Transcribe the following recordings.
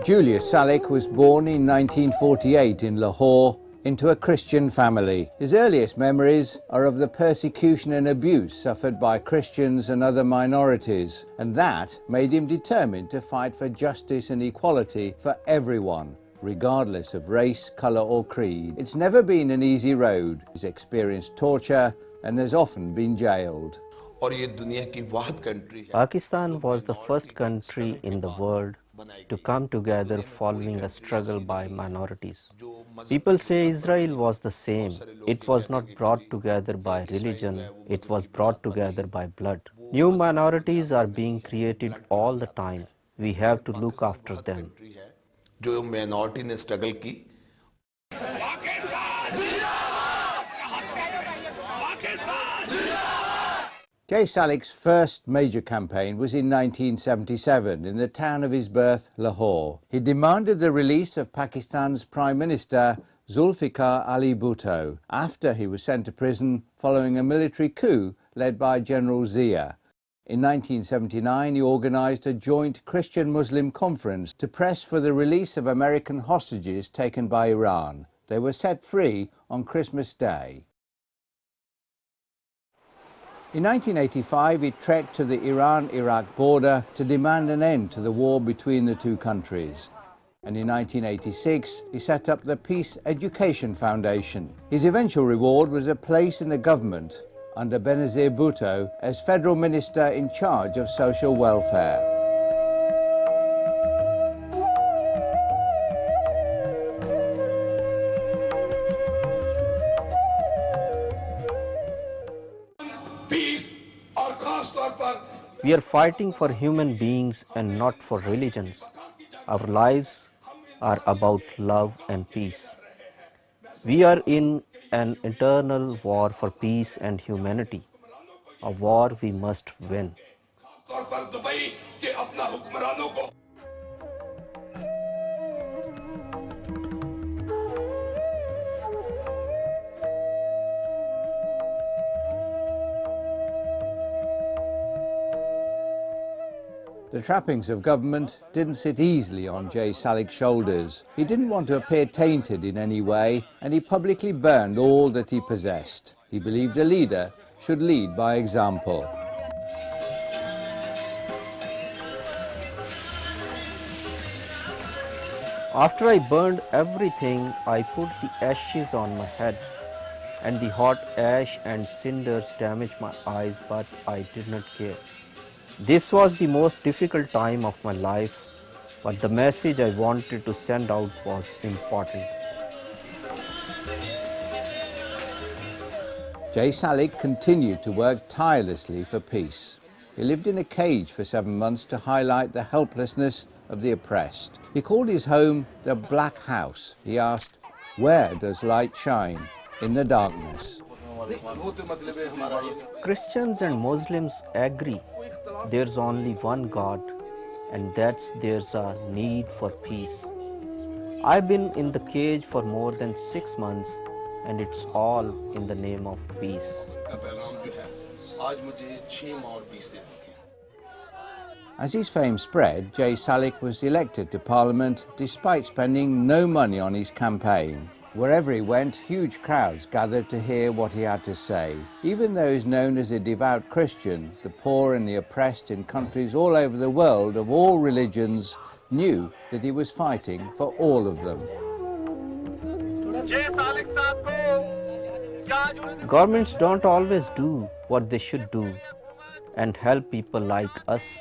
Julius Salik was born in 1948 in Lahore into a Christian family. His earliest memories are of the persecution and abuse suffered by Christians and other minorities, and that made him determined to fight for justice and equality for everyone, regardless of race, colour or creed. It's never been an easy road. He's experienced torture and has often been jailed. Pakistan was the first country in the world to come together following a struggle by minorities. People say Israel was the same. It was not brought together by religion, it was brought together by blood. New minorities are being created all the time. We have to look after them. Jay Salik's first major campaign was in 1977 in the town of his birth, Lahore. He demanded the release of Pakistan's Prime Minister Zulfikar Ali Bhutto after he was sent to prison following a military coup led by General Zia. In 1979 he organised a joint Christian-Muslim conference to press for the release of American hostages taken by Iran. They were set free on Christmas Day. In 1985 he trekked to the Iran-Iraq border to demand an end to the war between the two countries. And in 1986 he set up the Peace Education Foundation. His eventual reward was a place in the government under Benazir Bhutto as Federal Minister in charge of social welfare. We are fighting for human beings and not for religions. Our lives are about love and peace. We are in an eternal war for peace and humanity, a war we must win. The trappings of government didn't sit easily on Jay Salik's shoulders. He didn't want to appear tainted in any way, and he publicly burned all that he possessed. He believed a leader should lead by example. After I burned everything, I put the ashes on my head, and the hot ash and cinders damaged my eyes, but I did not care. This was the most difficult time of my life, but the message I wanted to send out was important. Jay Salik continued to work tirelessly for peace. He lived in a cage for 7 months to highlight the helplessness of the oppressed. He called his home the Black House. He asked, "Where does light shine? In the darkness." Christians and Muslims agree there's only one God, and that's there's a need for peace. I've been in the cage for more than 6 months, and it's all in the name of peace. As his fame spread, Jay Salik was elected to Parliament despite spending no money on his campaign. Wherever he went, huge crowds gathered to hear what he had to say. Even though he's known as a devout Christian, the poor and the oppressed in countries all over the world of all religions knew that he was fighting for all of them. Governments don't always do what they should do and help people like us,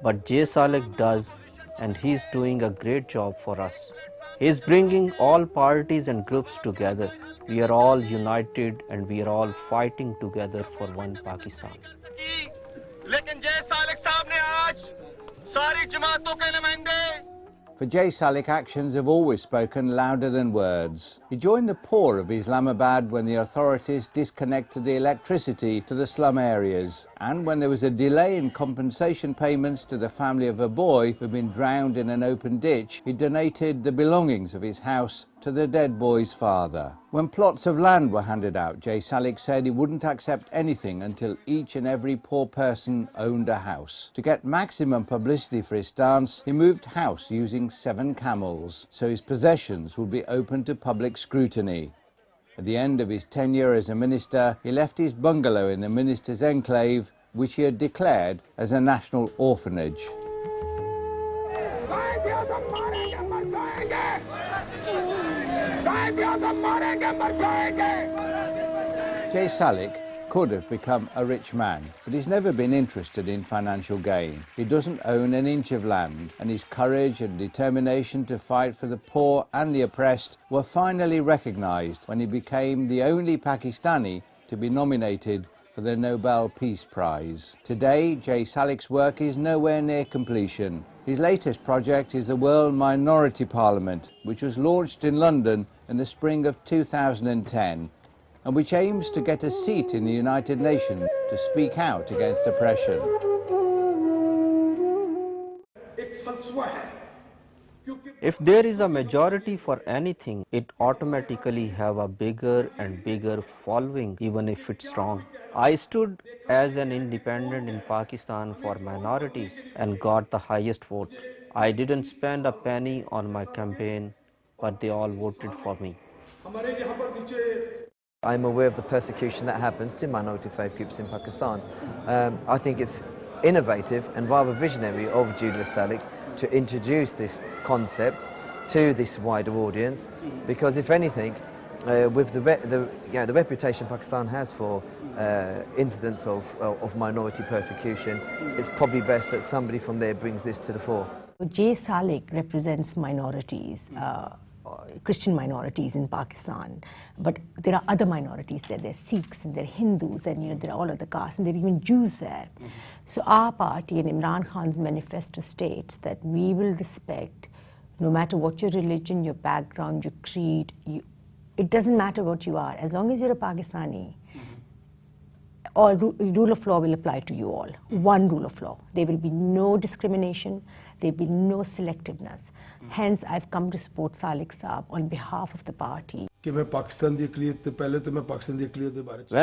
but Jay Salik does, and he's doing a great job for us. He is bringing all parties and groups together. We are all united and we are all fighting together for one Pakistan. For Jay Salik, actions have always spoken louder than words. He joined the poor of Islamabad when the authorities disconnected the electricity to the slum areas, and when there was a delay in compensation payments to the family of a boy who'd been drowned in an open ditch, he donated the belongings of his house to the dead boy's father. When plots of land were handed out, J. Salik said he wouldn't accept anything until each and every poor person owned a house. To get maximum publicity for his stance, he moved house using 7 camels, so his possessions would be open to public scrutiny. At the end of his tenure as a minister, he left his bungalow in the minister's enclave, which he had declared as a national orphanage. J. Salik could have become a rich man, but he's never been interested in financial gain. He doesn't own an inch of land, and his courage and determination to fight for the poor and the oppressed were finally recognized when he became the only Pakistani to be nominated for the Nobel Peace Prize. Today, J. Salik's work is nowhere near completion. His latest project is the World Minority Parliament, which was launched in London in the spring of 2010, and which aims to get a seat in the United Nations to speak out against oppression. If there is a majority for anything, it automatically have a bigger and bigger following, even if it's wrong. I stood as an independent in Pakistan for minorities and got the highest vote. I didn't spend a penny on my campaign, but they all voted for me. I'm aware of the persecution that happens to minority faith groups in Pakistan. I think it's innovative and rather visionary of Julius Salik to introduce this concept to this wider audience, because if anything, with the reputation Pakistan has for incidents of minority persecution, it's probably best that somebody from there brings this to the fore. J. Salik represents minorities, Christian minorities in Pakistan, but there are other minorities there. There are Sikhs and there are Hindus, and there are all other castes, and there are even Jews there. So our party and Imran Khan's manifesto states that we will respect, no matter what your religion, your background, your creed, it doesn't matter what you are, as long as you're a Pakistani, all rule of law will apply to you all. One rule of law. There will be no discrimination. There will be no selectiveness. Hence, I've come to support Salik Saab on behalf of the party. When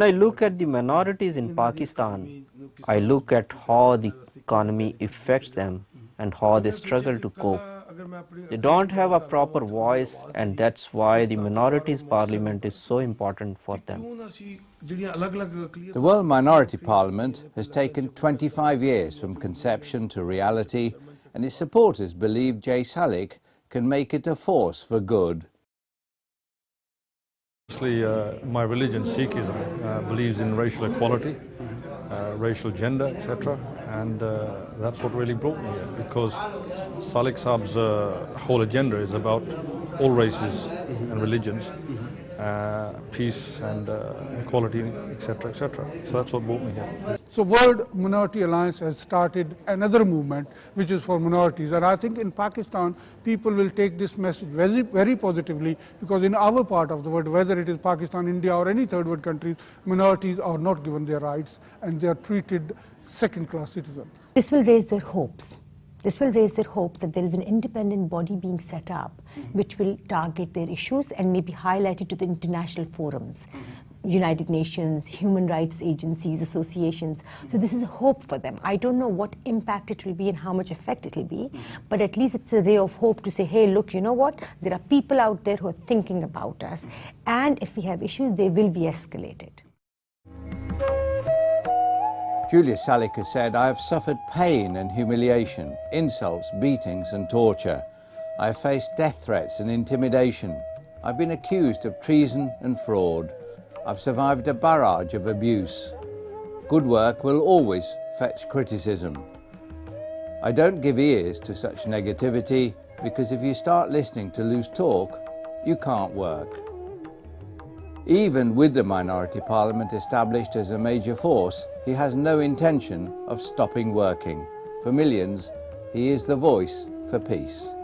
I look at the minorities in Pakistan, I look at how the economy affects them and how they struggle to cope. They don't have a proper voice, and that's why the minorities parliament is so important for them. The World Minority Parliament has taken 25 years from conception to reality, and its supporters believe J. Salik can make it a force for good. Obviously, my religion, Sikhism, believes in racial equality, racial gender, etc. And that's what really brought me here, because Salik Saab's whole agenda is about all races and religions, peace and equality, etc., etc. So that's what brought me here. So World Minority Alliance has started another movement which is for minorities, and I think in Pakistan people will take this message very, very positively, because in our part of the world, whether it is Pakistan, India or any third world country, minorities are not given their rights and they are treated second-class citizens. This will raise their hopes. This will raise their hopes that there is an independent body being set up which will target their issues and maybe highlight it to the international forums, United Nations, human rights agencies, associations. So this is a hope for them. I don't know what impact it will be and how much effect it will be, but at least it's a ray of hope to say, hey, look, you know what? There are people out there who are thinking about us, and if we have issues, they will be escalated. Julius Salik has said, I have suffered pain and humiliation, insults, beatings and torture. I have faced death threats and intimidation. I've been accused of treason and fraud. I've survived a barrage of abuse. Good work will always fetch criticism. I don't give ears to such negativity, because if you start listening to loose talk, you can't work. Even with the Minority Parliament established as a major force, he has no intention of stopping working. For millions, he is the voice for peace.